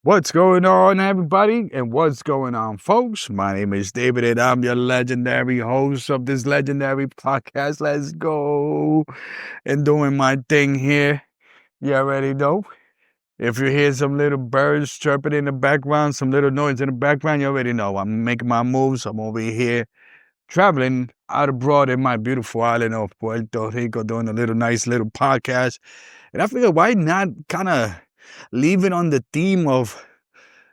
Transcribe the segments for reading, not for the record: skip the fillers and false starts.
What's going on, everybody? And what's going on, folks? My name is David, and I'm your legendary host of this legendary podcast. Let's go. And doing my thing here. You already know. If you hear some little birds chirping in the background, some little noise in the background, you already know. I'm making my moves. I'm over here traveling out abroad in my beautiful island of Puerto Rico, doing a nice little podcast. And I figured, why not kind of leave it on the theme of,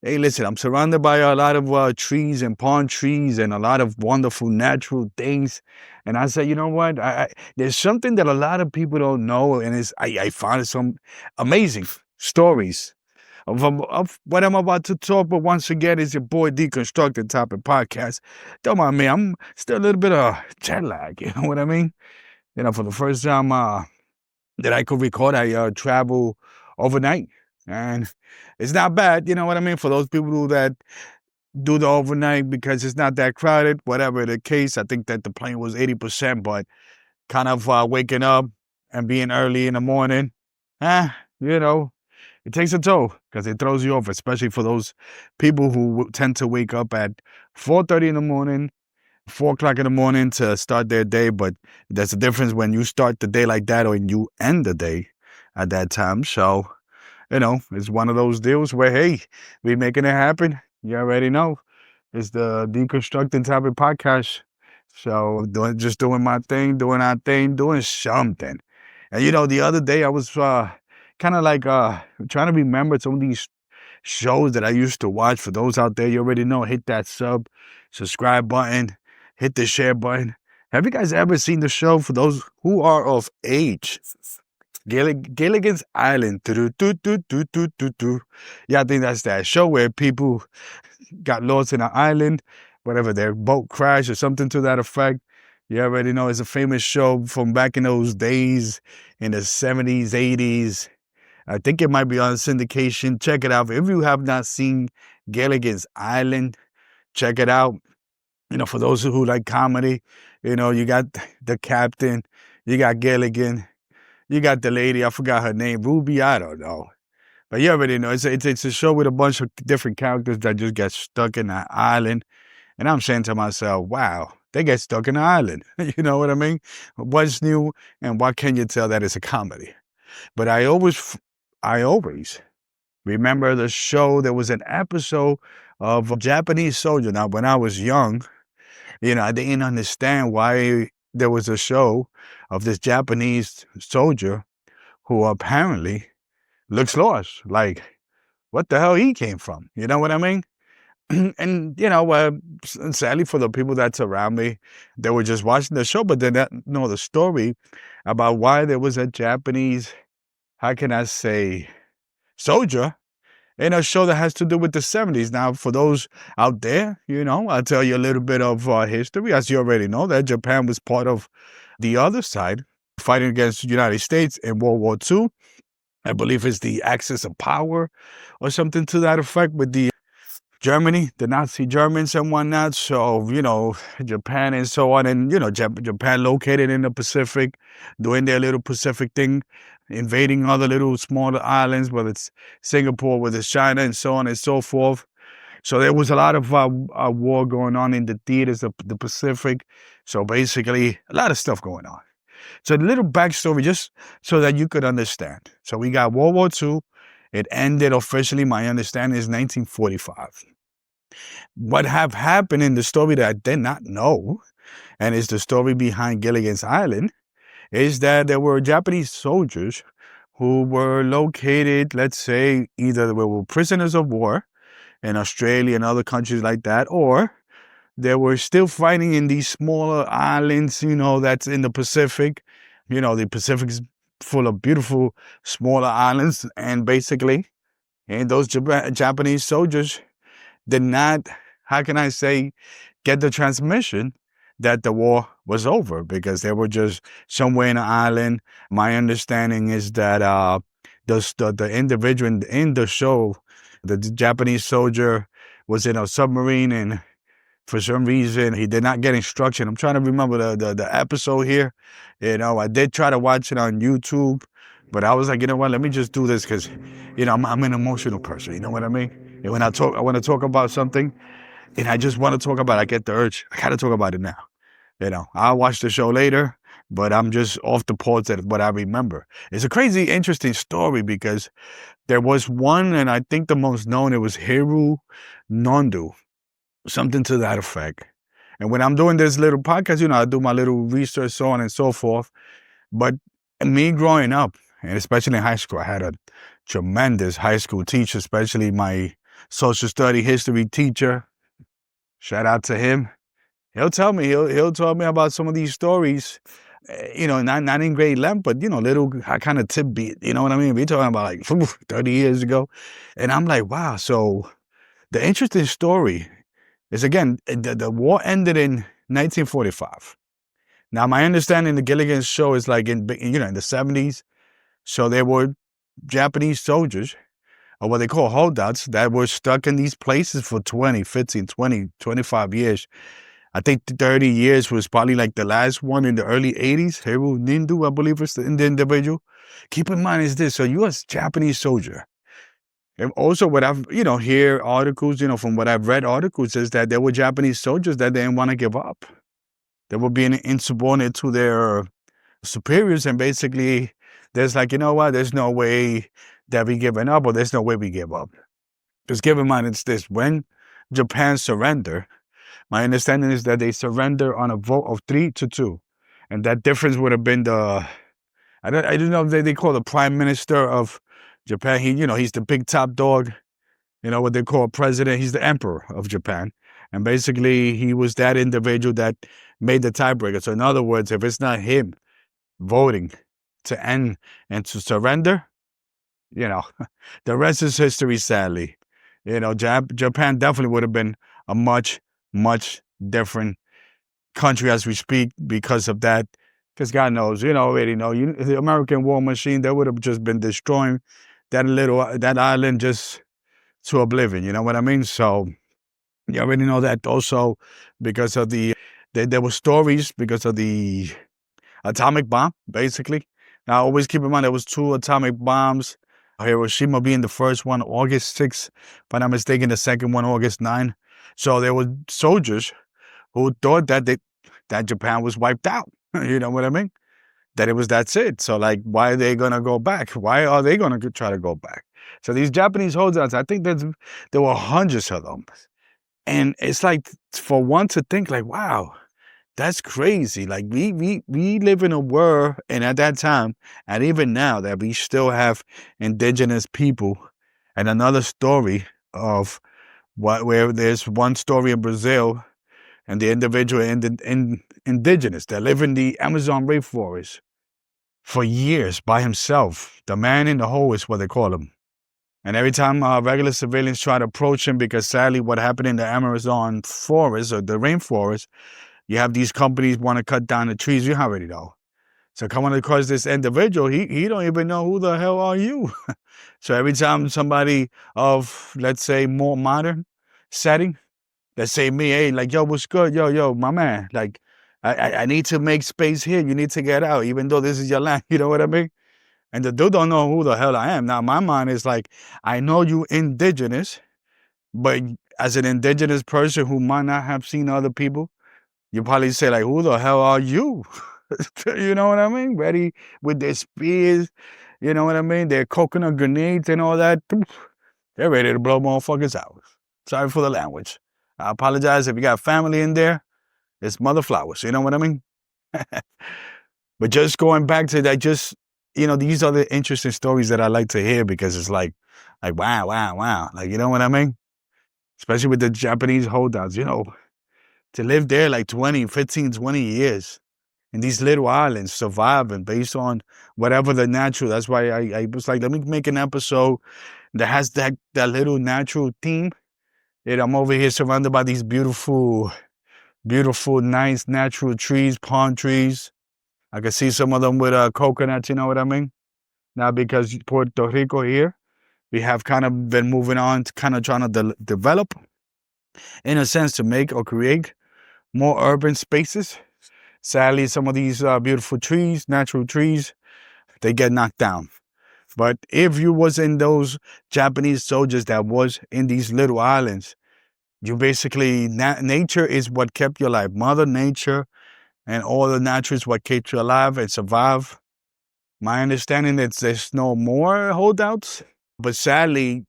hey, listen, I'm surrounded by a lot of trees and palm trees and a lot of wonderful natural things. And I said, you know what? There's something that a lot of people don't know, and I found some amazing stories of what I'm about to talk. But once again, it's your boy D-constructing Topic podcast. Don't mind me, I'm still a little bit of jet lag, you know what I mean? You know, for the first time that I could record, I travel overnight. And it's not bad, you know what I mean? For those people that do the overnight because it's not that crowded, whatever the case. I think that the plane was 80%, but kind of waking up and being early in the morning, you know, it takes a toll because it throws you off, especially for those people who tend to wake up at 4:30 in the morning, 4 o'clock in the morning to start their day. But there's a difference when you start the day like that or when you end the day at that time. So, you know, it's one of those deals where, hey, we making it happen. You already know. It's the Deconstructing Topic podcast. So just doing my thing, doing our thing, doing something. And, you know, the other day I was kind of like trying to remember some of these shows that I used to watch. For those out there, you already know, hit that subscribe button, hit the share button. Have you guys ever seen the show, for those who are of age? Gilligan's Island. Yeah, I think that's that show where people got lost in an island, whatever, their boat crashed or something to that effect. You already know it's a famous show from back in those days in the 70s, 80s. I think it might be on syndication. Check it out. If you have not seen Gilligan's Island, check it out. You know, for those who like comedy, you know, you got the captain, you got Gilligan, you got the lady, I forgot her name, Ruby, I don't know. But you already know, it's a show with a bunch of different characters that just get stuck in that island. And I'm saying to myself, wow, they get stuck in the island. You know what I mean? What's new and what can you tell that it's a comedy? But I always remember the show. There was an episode of a Japanese soldier. Now, when I was young, you know, I didn't understand why there was a show of this Japanese soldier who apparently looks lost. Like, what the hell he came from? You know what I mean? And, you know, sadly for the people that's around me, they were just watching the show, but they didn't know the story about why there was a Japanese, how can I say, soldier in a show that has to do with the 70s. Now, for those out there, you know, I'll tell you a little bit of history. As you already know, that Japan was part of the other side, fighting against the United States in World War II. I believe it's the Axis of Power or something to that effect with the Germany, the Nazi Germans and whatnot. So, you know, Japan and so on. And, you know, Japan located in the Pacific, doing their little Pacific thing, invading other little smaller islands, whether it's Singapore, whether it's China, and so on and so forth. So there was a lot of war going on in the theaters of the Pacific. So basically, a lot of stuff going on. So a little backstory, just so that you could understand. So we got World War II. It ended officially, my understanding is 1945. What have happened in the story that I did not know, and is the story behind Gilligan's Island, is that there were Japanese soldiers who were located, let's say, either they were prisoners of war in Australia and other countries like that, or they were still fighting in these smaller islands, you know, that's in the Pacific. You know, the Pacific's full of beautiful smaller islands, and basically, and those Japanese soldiers did not, how can I say, get the transmission that the war was over, because they were just somewhere in an island. My understanding is that the individual in the show, the Japanese soldier, was in a submarine, and for some reason he did not get instruction. I'm trying to remember the episode here. You know, I did try to watch it on YouTube, But I was like, you know what? Let me just do this because, I'm an emotional person. You know what I mean? And when I want to talk about something, and I just want to talk about it, I get the urge. I got to talk about it now. I'll watch the show later, but I'm just off the pause at what I remember. It's a crazy, interesting story because there was one, and I think the most known, it was Hiru Nondu, something to that effect. And when I'm doing this little podcast, I do my little research, so on and so forth. But me growing up, and especially in high school, I had a tremendous high school teacher, especially my social study history teacher. Shout out to him. He'll tell me about some of these stories, not in great length, but little kind of tidbit. You know what I mean? We're talking about like 30 years ago, and I'm like, wow. So the interesting story is, again, the war ended in 1945. Now, my understanding, the Gilligan show is like in the 70s. So there were Japanese soldiers, or what they call holdouts, that were stuck in these places for 20, 15, 20, 25 years. I think 30 years was probably like the last one in the early 80s. Hiru Nindu, I believe is the individual. Keep in mind is this. So you as Japanese soldier. And also what I've, hear articles, from what I've read articles, is that there were Japanese soldiers that didn't want to give up. They were being insubordinate to their superiors, and basically there's like, you know what, there's no way that we giving up, or there's no way we give up. Because keep in mind, it's this: when Japan surrendered, my understanding is that they surrender on a vote of 3-2. And that difference would have been I don't know if they call the prime minister of Japan. He's the big top dog, what they call president. He's the emperor of Japan. And basically he was that individual that made the tiebreaker. So in other words, if it's not him voting to end and to surrender, the rest is history, sadly. Japan definitely would have been a much, much different country as we speak because of that. Because God knows, already know, the American war machine, that would have just been destroying that island just to oblivion. You know what I mean? So you already know that also because of there were stories because of the atomic bomb, basically. Now, always keep in mind there was 2 atomic bombs. Hiroshima being the first one, August 6th. If I'm not mistaken, the second one, August 9th. So there were soldiers who thought that Japan was wiped out. You know what I mean? That's it. So like, why are they going to go back? Why are they going to try to go back? So these Japanese holdouts, I think there were hundreds of them. And it's like, for one to think like, wow, that's crazy. Like we live in a world, and at that time, and even now, that we still have indigenous people. And another story of where there's one story in Brazil, and the individual indigenous that live in the Amazon rainforest for years by himself. The man in the hole is what they call him. And every time regular civilians try to approach him, because sadly what happened in the Amazon forest, or the rainforest, you have these companies want to cut down the trees. You already know. So coming across this individual, he don't even know who the hell are you. So every time somebody of, let's say, more modern setting, let's say me, hey, like, yo, what's good? Yo, my man, like, I need to make space here. You need to get out, even though this is your land. You know what I mean? And the dude don't know who the hell I am. Now, my mind is like, I know you indigenous, but as an indigenous person who might not have seen other people, you probably say, like, who the hell are you? You know what I mean? Ready with their spears, you know what I mean? Their coconut grenades and all that. They're ready to blow motherfuckers out. Sorry for the language. I apologize if you got family in there. It's mother flowers, you know what I mean? But just going back to that, these are the interesting stories that I like to hear, because it's like wow. Like, you know what I mean? Especially with the Japanese holdouts, to live there like 15, 20 years in these little islands, surviving based on whatever the natural. That's why I was like, let me make an episode that has that little natural theme. I'm over here surrounded by these beautiful, nice natural trees, palm trees. I can see some of them with coconuts, you know what I mean? Now, because Puerto Rico here, we have kind of been moving on to kind of trying to develop, in a sense, to make or create more urban spaces. Sadly, some of these beautiful trees, natural trees, they get knocked down. But if you was in those Japanese soldiers that was in these little islands, you basically, nature is what kept you alive. Mother Nature and all the nature is what kept you alive and survive. My understanding is there's no more holdouts. But sadly,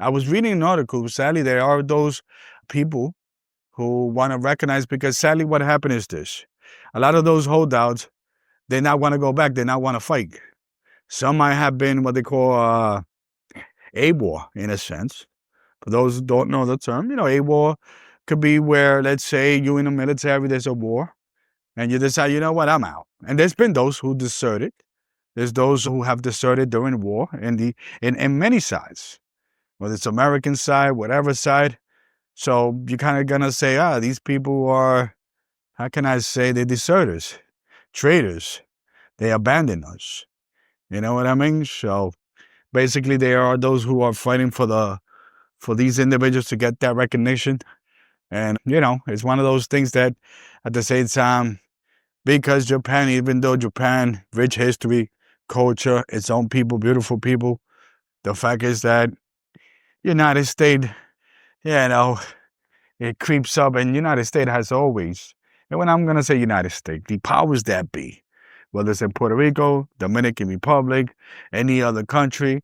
I was reading an article. Sadly, there are those people who want to recognize, because sadly what happened is this. A lot of those holdouts, they not want to go back. They not want to fight. Some might have been what they call AWOL in a sense. For those who don't know the term, AWOL could be where, let's say, you in the military, there's a war, and you decide, you know what, I'm out. And there's been those who deserted. There's those who have deserted during war in many sides, whether it's American side, whatever side. So you're kind of gonna say, these people are, how can I say, they're deserters, traitors. They abandon us. You know what I mean? So basically, there are those who are fighting for these individuals to get that recognition. And, it's one of those things that at the same time, because Japan, even though Japan, rich history, culture, its own people, beautiful people, the fact is that United States, it creeps up, and United States has always, and when I'm going to say United States, the powers that be, whether it's in Puerto Rico, Dominican Republic, any other country,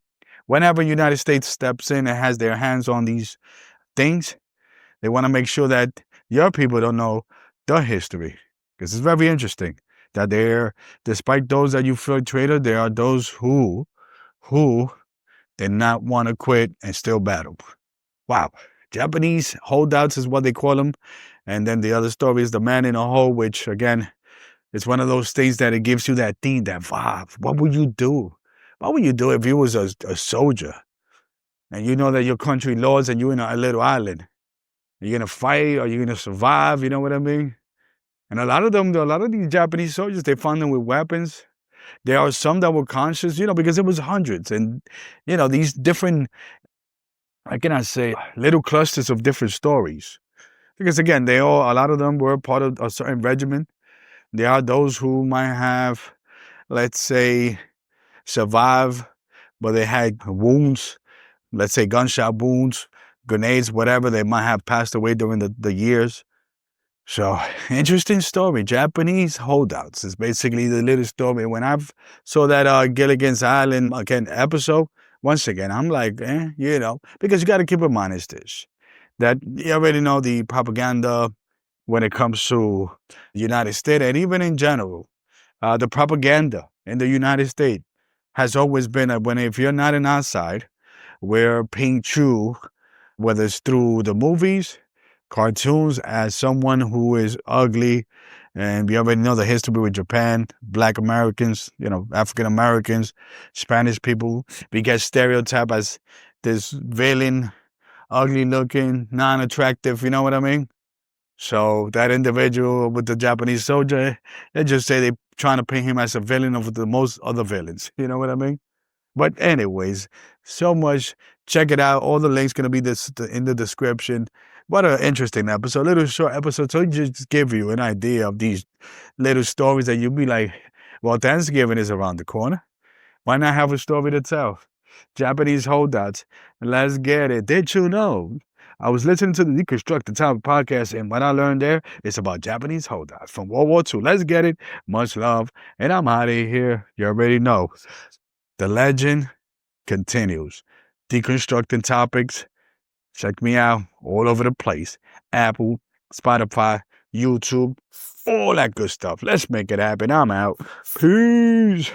whenever United States steps in and has their hands on these things, they want to make sure that your people don't know the history. Because it's very interesting that despite those that you feel traitor, there are those who did not want to quit and still battle. Wow. Japanese holdouts is what they call them. And then the other story is the man in a hole, which again, it's one of those things that it gives you that theme, that vibe. What would you do? What would you do if you was a soldier and you know that your country lost and you're in a little island? Are you going to fight? Are you going to survive? You know what I mean? And a lot of these Japanese soldiers, they found them with weapons. There are some that were conscious, because it was hundreds. And, these different, how can I say, little clusters of different stories. Because again, a lot of them were part of a certain regiment. There are those who might have, let's say, survived, but they had wounds, let's say gunshot wounds, grenades, whatever. They might have passed away during the years. So, interesting story. Japanese holdouts is basically the little story. When I saw that Gilligan's Island episode, once again, I'm like, because you got to keep in mind is this, that you already know the propaganda when it comes to the United States, and even in general, the propaganda in the United States has always been that if you're not an outside, we're paint you, whether it's through the movies, cartoons, as someone who is ugly. And we already know the history with Japan, Black Americans, African Americans, Spanish people. We get stereotyped as this villain, ugly looking, non-attractive, you know what I mean? So that individual with the Japanese soldier, they just say they're trying to paint him as a villain of the most other villains. You know what I mean? But anyways, so much. Check it out. All the links going to be in the description. What an interesting episode. Little short episode. So just give you an idea of these little stories that you'll be like, well, Thanksgiving is around the corner. Why not have a story to tell? Japanese holdouts. Let's get it. Did you know? I was listening to the D-constructing Topics podcast, and what I learned there is about Japanese holdouts from World War II. Let's get it. Much love. And I'm out of here. You already know. The legend continues. Deconstructing Topics. Check me out all over the place. Apple, Spotify, YouTube, all that good stuff. Let's make it happen. I'm out. Peace.